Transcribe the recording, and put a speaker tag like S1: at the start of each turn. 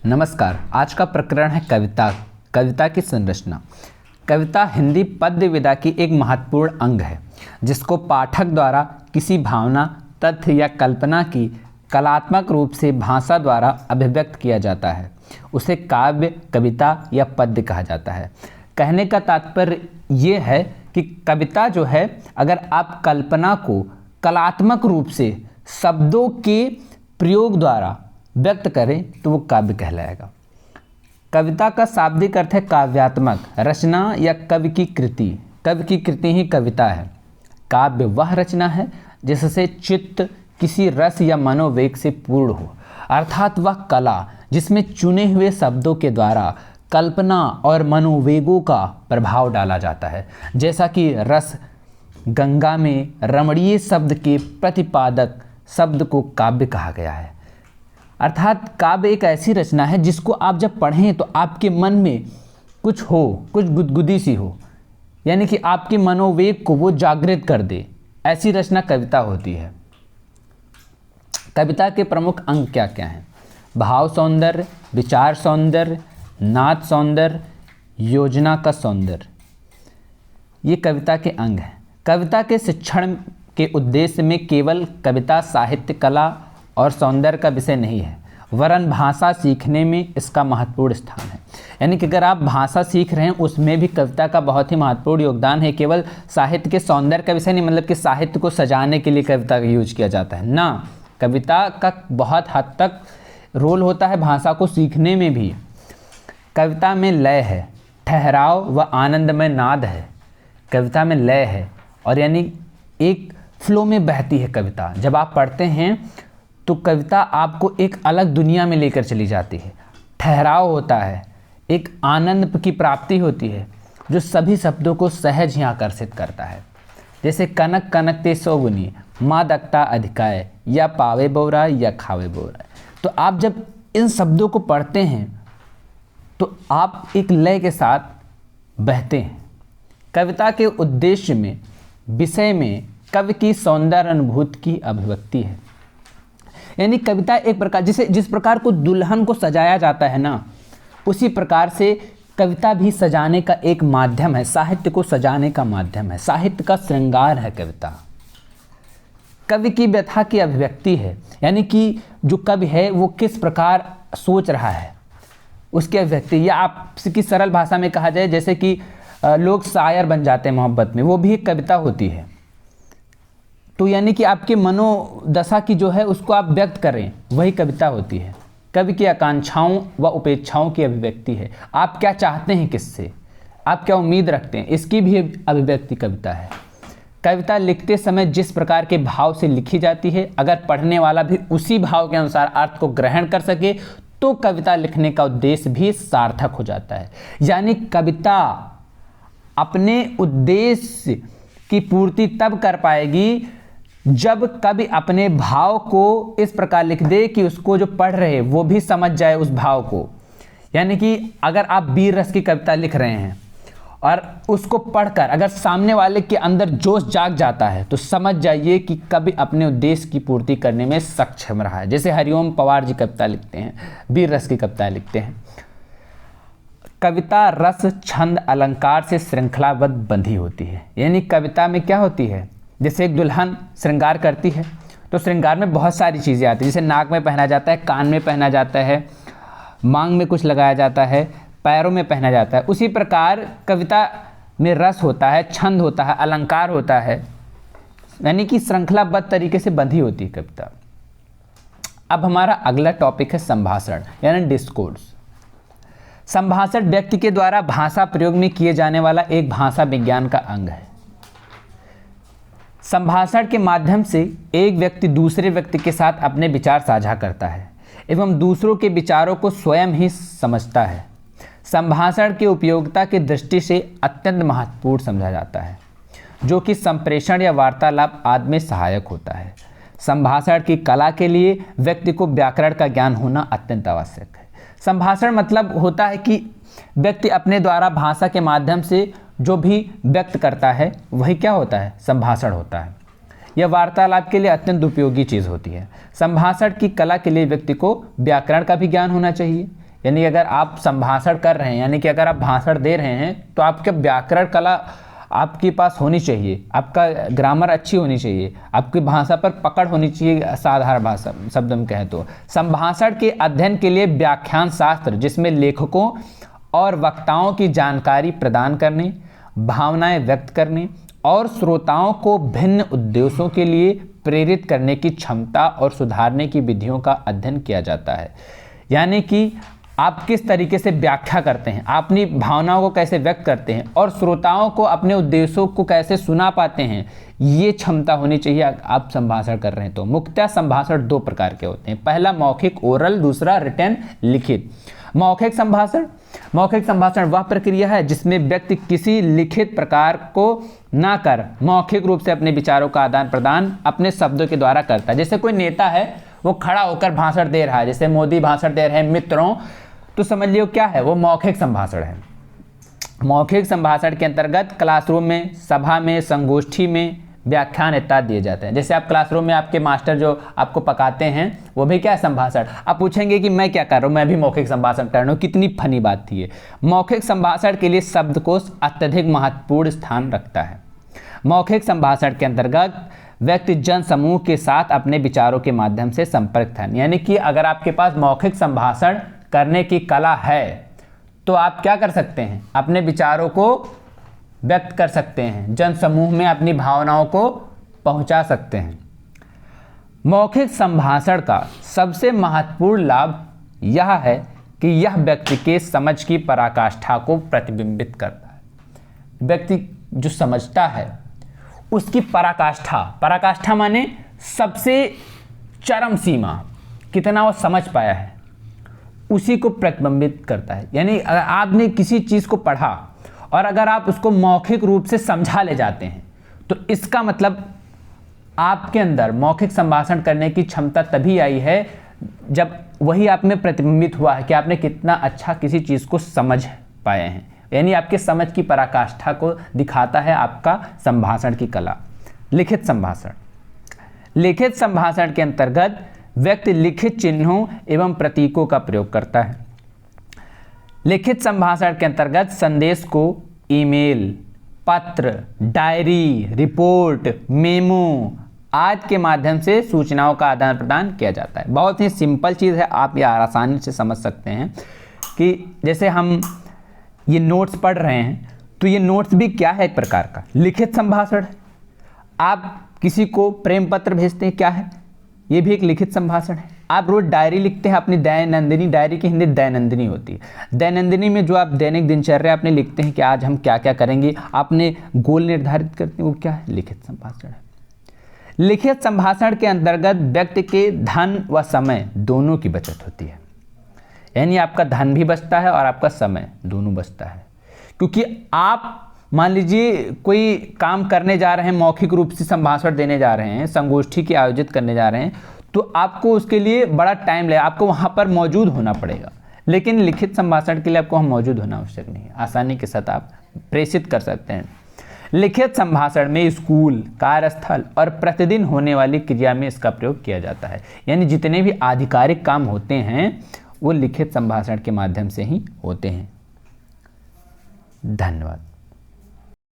S1: नमस्कार। आज का प्रकरण है कविता की संरचना। कविता हिंदी पद्य विधा की एक महत्वपूर्ण अंग है जिसको पाठक द्वारा किसी भावना, तथ्य या कल्पना की कलात्मक रूप से भाषा द्वारा अभिव्यक्त किया जाता है। उसे काव्य, कविता या पद्य कहा जाता है। कहने का तात्पर्य ये है कि कविता जो है, अगर आप कल्पना को कलात्मक रूप से शब्दों के प्रयोग द्वारा व्यक्त करें तो वो काव्य कहलाएगा। कविता का शाब्दिक अर्थ है काव्यात्मक रचना या कवि की कृति। कवि की कृति ही कविता है। काव्य वह रचना है जिससे चित्त किसी रस या मनोवेग से पूर्ण हो, अर्थात वह कला जिसमें चुने हुए शब्दों के द्वारा कल्पना और मनोवेगों का प्रभाव डाला जाता है। जैसा कि रस गंगा में रमणीय शब्द के प्रतिपादक शब्द को काव्य कहा गया है। अर्थात काव्य एक ऐसी रचना है जिसको आप जब पढ़ें तो आपके मन में कुछ गुदगुदी सी हो, यानी कि आपके मनोवेग को वो जागृत कर दे। ऐसी रचना कविता होती है। कविता के प्रमुख अंग क्या क्या हैं? भाव सौंदर्य, विचार सौंदर्य, नाद सौंदर्य, योजना का सौंदर्य, ये कविता के अंग हैं। कविता के शिक्षण के उद्देश्य में केवल कविता साहित्य, कला और सौंदर्य का विषय नहीं है, वरन भाषा सीखने में इसका महत्वपूर्ण स्थान है। यानी कि अगर आप भाषा सीख रहे हैं उसमें भी कविता का बहुत ही महत्वपूर्ण योगदान है। केवल साहित्य के सौंदर्य का विषय नहीं, मतलब कि साहित्य को सजाने के लिए कविता का यूज किया जाता है ना, कविता का बहुत हद तक रोल होता है भाषा को सीखने में भी। कविता में लय है, ठहराव व आनंदमय नाद है। कविता में लय है और यानी एक फ्लो में बहती है कविता। जब आप पढ़ते हैं तो कविता आपको एक अलग दुनिया में लेकर चली जाती है। ठहराव होता है, एक आनंद की प्राप्ति होती है जो सभी शब्दों को सहज ही आकर्षित करता है। जैसे कनक कनकते सौगुनी, मादकता अधिकाय, या पावे बोरा या खावे बोरा। तो आप जब इन शब्दों को पढ़ते हैं तो आप एक लय के साथ बहते हैं। कविता के उद्देश्य में, विषय में कवि की सौंदर्य अनुभूति की अभिव्यक्ति है। यानी कविता एक प्रकार, जिस प्रकार को दुल्हन को सजाया जाता है ना, उसी प्रकार से कविता भी सजाने का एक माध्यम है, साहित्य को सजाने का माध्यम है, साहित्य का श्रृंगार है कविता। कवि की व्यथा की अभिव्यक्ति है, यानी कि जो कवि है वो किस प्रकार सोच रहा है उसकी अभिव्यक्ति। या आपकी सरल भाषा में कहा जाए, जैसे कि लोग शायर बन जाते हैं मोहब्बत में, वो भी एक कविता होती है। तो यानी कि आपके मनोदशा की जो है उसको आप व्यक्त करें, वही कविता होती है। कवि की आकांक्षाओं व उपेक्षाओं की अभिव्यक्ति है। आप क्या चाहते हैं किससे, आप क्या उम्मीद रखते हैं, इसकी भी अभिव्यक्ति कविता है। कविता लिखते समय जिस प्रकार के भाव से लिखी जाती है, अगर पढ़ने वाला भी उसी भाव के अनुसार अर्थ को ग्रहण कर सके तो कविता लिखने का उद्देश्य भी सार्थक हो जाता है। यानी कविता अपने उद्देश्य की पूर्ति तब कर पाएगी जब कवि अपने भाव को इस प्रकार लिख दे कि उसको जो पढ़ रहे वो भी समझ जाए उस भाव को। यानी कि अगर आप वीर रस की कविता लिख रहे हैं और उसको पढ़कर अगर सामने वाले के अंदर जोश जाग जाता है तो समझ जाइए कि कवि अपने उद्देश्य की पूर्ति करने में सक्षम रहा है। जैसे हरिओम पवार जी कविता लिखते हैं, वीर रस की कविता लिखते हैं। कविता रस, छंद, अलंकार से श्रृंखलाबद्ध बंधी होती है। यानी कविता में क्या होती है, जैसे एक दुल्हन श्रृंगार करती है तो श्रृंगार में बहुत सारी चीज़ें आती हैं। जैसे नाक में पहना जाता है, कान में पहना जाता है, मांग में कुछ लगाया जाता है, पैरों में पहना जाता है। उसी प्रकार कविता में रस होता है, छंद होता है, अलंकार होता है, यानी कि श्रृंखलाबद्ध तरीके से बंधी होती है कविता। अब हमारा अगला टॉपिक है संभाषण यानी डिस्कोर्स। संभाषण व्यक्ति के द्वारा भाषा प्रयोग में किए जाने वाला एक भाषा विज्ञान का अंग है। संभाषण के माध्यम से एक व्यक्ति दूसरे व्यक्ति के साथ अपने विचार साझा करता है एवं दूसरों के विचारों को स्वयं ही समझता है। संभाषण की उपयोगिता की दृष्टि से अत्यंत महत्वपूर्ण समझा जाता है, जो कि संप्रेषण या वार्तालाप आदि में सहायक होता है। संभाषण की कला के लिए व्यक्ति को व्याकरण का ज्ञान होना अत्यंत आवश्यक है। संभाषण मतलब होता है कि व्यक्ति अपने द्वारा भाषा के माध्यम से जो भी व्यक्त करता है वही क्या होता है, संभाषण होता है। यह वार्तालाप के लिए अत्यंत उपयोगी चीज़ होती है। संभाषण की कला के लिए व्यक्ति को व्याकरण का भी ज्ञान होना चाहिए, यानी अगर आप संभाषण कर रहे हैं, यानी कि अगर आप भाषण दे रहे हैं तो आपके व्याकरण कला आपके पास होनी चाहिए, आपका ग्रामर अच्छी होनी चाहिए, आपकी भाषा पर पकड़ होनी चाहिए, साधारण भाषा शब्द हम कहें तो। संभाषण के अध्ययन के लिए व्याख्यान शास्त्र, जिसमें लेखकों और वक्ताओं की जानकारी प्रदान करने, भावनाएं व्यक्त करने और श्रोताओं को भिन्न उद्देश्यों के लिए प्रेरित करने की क्षमता और सुधारने की विधियों का अध्ययन किया जाता है। यानी कि आप किस तरीके से व्याख्या करते हैं, आप अपनी भावनाओं को कैसे व्यक्त करते हैं और श्रोताओं को अपने उद्देश्यों को कैसे सुना पाते हैं, ये क्षमता होनी चाहिए आप संभाषण कर रहे हैं तो। मुख्यतः संभाषण दो प्रकार के होते हैं, पहला मौखिक ओरल, दूसरा रिटन लिखित। मौखिक संभाषण वह प्रक्रिया है जिसमें व्यक्ति किसी लिखित प्रकार को ना कर मौखिक रूप से अपने विचारों का आदान प्रदान अपने शब्दों के द्वारा करता है। जैसे कोई नेता है, वो खड़ा होकर भाषण दे रहा है, जैसे मोदी भाषण दे रहे हैं मित्रों, तो समझ लियो क्या है, वो मौखिक संभाषण है। मौखिक संभाषण के अंतर्गत क्लासरूम में, सभा में, संगोष्ठी में व्याख्यान इत्यादि दिए जाते हैं। जैसे आप क्लासरूम में आपके मास्टर जो आपको पकाते हैं वो भी क्या है, संभाषण। आप पूछेंगे कि मैं क्या कर रहा हूँ, मैं भी मौखिक संभाषण कर रहा हूँ, कितनी फनी बात थी ये। मौखिक संभाषण के लिए शब्दकोश अत्यधिक महत्वपूर्ण स्थान रखता है। मौखिक संभाषण के अंतर्गत व्यक्ति जन समूह के साथ अपने विचारों के माध्यम से संपर्क था। यानी कि अगर आपके पास मौखिक संभाषण करने की कला है तो आप क्या कर सकते हैं, अपने विचारों को व्यक्त कर सकते हैं, जन समूह में अपनी भावनाओं को पहुंचा सकते हैं। मौखिक संभाषण का सबसे महत्वपूर्ण लाभ यह है कि यह व्यक्ति के समझ की पराकाष्ठा को प्रतिबिंबित करता है। व्यक्ति जो समझता है उसकी पराकाष्ठा माने सबसे चरम सीमा, कितना वो समझ पाया है, उसी को प्रतिबिंबित करता है। यानी अगर आपने किसी चीज़ को पढ़ा और अगर आप उसको मौखिक रूप से समझा ले जाते हैं तो इसका मतलब आपके अंदर मौखिक संभाषण करने की क्षमता तभी आई है जब वही आप में प्रतिबिंबित हुआ है कि आपने कितना अच्छा किसी चीज़ को समझ पाए हैं। यानी आपके समझ की पराकाष्ठा को दिखाता है आपका संभाषण की कला। लिखित संभाषण के अंतर्गत व्यक्ति लिखित चिन्हों एवं प्रतीकों का प्रयोग करता है। लिखित संभाषण के अंतर्गत संदेश को ईमेल, पत्र, डायरी, रिपोर्ट, मेमो आदि के माध्यम से सूचनाओं का आदान प्रदान किया जाता है। बहुत ही सिंपल चीज़ है, आप ये आसानी से समझ सकते हैं कि जैसे हम ये नोट्स पढ़ रहे हैं तो ये नोट्स भी क्या है, एक प्रकार का लिखित संभाषण है। आप किसी को प्रेम पत्र भेजते हैं, क्या है, ये भी एक लिखित संभाषण है। आप रोज डायरी लिखते हैं अपनी दैनंदिनी, डायरी की हिंदी दैनंदिनी होती है। दैनंदिनी में जो आप दैनिक दिनचर्या अपने लिखते हैं कि आज हम क्या क्या करेंगे, आपने गोल निर्धारित करते हैं, वो क्या है, लिखित संभाषण है। लिखित संभाषण के अंतर्गत व्यक्ति के धन व समय दोनों की बचत होती है। यानी आपका धन भी बचता है और आपका समय दोनों बचता है, क्योंकि आप मान लीजिए कोई काम करने जा रहे हैं, मौखिक रूप से संभाषण देने जा रहे हैं, संगोष्ठी की आयोजित करने जा रहे हैं, तो आपको उसके लिए बड़ा टाइम लगेगा, आपको वहाँ पर मौजूद होना पड़ेगा। लेकिन लिखित संभाषण के लिए आपको वहाँ मौजूद होना आवश्यक नहीं है, आसानी के साथ आप प्रेषित कर सकते हैं। लिखित संभाषण में स्कूल, कार्यस्थल और प्रतिदिन होने वाली क्रिया में इसका प्रयोग किया जाता है। यानी जितने भी आधिकारिक काम होते हैं वो लिखित संभाषण के माध्यम से ही होते हैं। धन्यवाद।